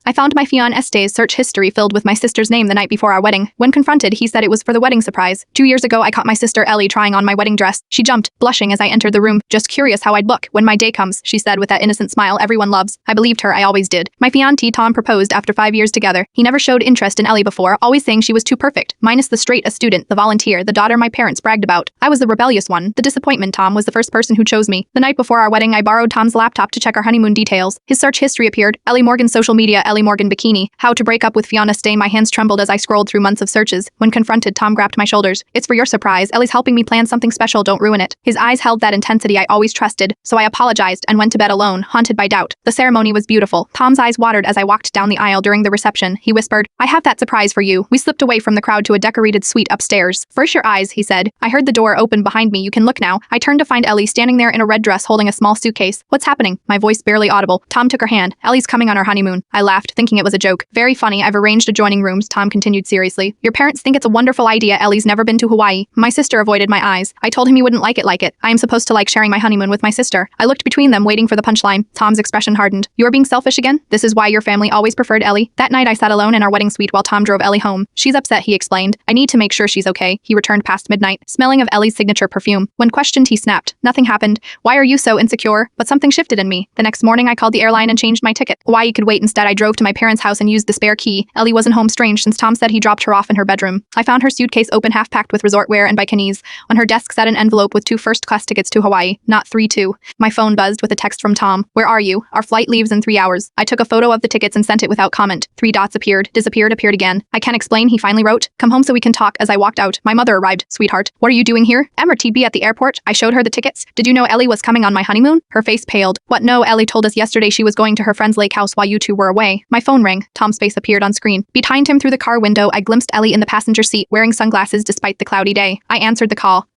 I found my fiancé's search history filled with my sister's name the night before our wedding. When confronted, he said it was for the wedding surprise. 2 years ago, I caught my sister Ellie trying on my wedding dress. She jumped, blushing as I entered the room, just curious how I'd look. When my day comes, she said with that innocent smile everyone loves. I believed her, I always did. My fiancé Tom proposed after 5 years together. He never showed interest in Ellie before, always saying she was too perfect, minus the straight A student, the volunteer, the daughter my parents bragged about. I was the rebellious one, the disappointment. Tom was the first person who chose me. The night before our wedding, I borrowed Tom's laptop to check our honeymoon details. His search history appeared. Ellie Morgan social media, Ellie Morgan bikini. How to break up with Fiancé. My hands trembled as I scrolled through months of searches. When confronted, Tom grabbed my shoulders. It's for your surprise. Ellie's helping me plan something special, don't ruin it. His eyes held that intensity I always trusted, so I apologized and went to bed alone, haunted by doubt. The ceremony was beautiful. Tom's eyes watered as I walked down the aisle during the reception. He whispered, I have that surprise for you. We slipped away from the crowd to a decorated suite upstairs. First your eyes, he said. I heard the door open behind me. You can look now. I turned to find Ellie standing there in a red dress holding a small suitcase. What's happening? My voice barely audible. Tom took her hand. Ellie's coming on our honeymoon. I laughed, thinking it was a joke. Very funny. I've arranged adjoining rooms. Tom continued seriously. Your parents think it's a wonderful idea. Ellie's never been to Hawaii. My sister avoided my eyes. I told him he wouldn't like it. I am supposed to like sharing my honeymoon with my sister. I looked between them, waiting for the punchline. Tom's expression hardened. You're being selfish again? This is why your family always preferred Ellie? That night I sat alone in our wedding suite while Tom drove Ellie home. She's upset, he explained. I need to make sure she's okay. He returned past midnight, smelling of Ellie's signature perfume. When questioned, he snapped. Nothing happened. Why are you so insecure? But something shifted in me. The next morning I called the airline and changed my ticket. Hawaii could wait. Instead I drove to my parents' house and used the spare key. Ellie wasn't home, strange, since Tom said he dropped her off in her bedroom. I found her suitcase open, half packed with resort wear and bikinis. On her desk sat an envelope with 2 first-class tickets to Hawaii, not 3 too. My phone buzzed with a text from Tom. Where are you? Our flight leaves in 3 hours. I took a photo of the tickets and sent it without comment. 3 dots appeared, disappeared, appeared again. I can't explain, he finally wrote. Come home so we can talk. As I walked out, my mother arrived. Sweetheart, what are you doing here? MRTB at the airport. I showed her the tickets. Did you know Ellie was coming on my honeymoon? Her face paled. What? No, Ellie told us yesterday she was going to her friend's lake house while you two were away. My phone rang. Tom's face appeared on screen. Behind him through the car window, I glimpsed Ellie in the passenger seat, wearing sunglasses despite the cloudy day. I answered the call.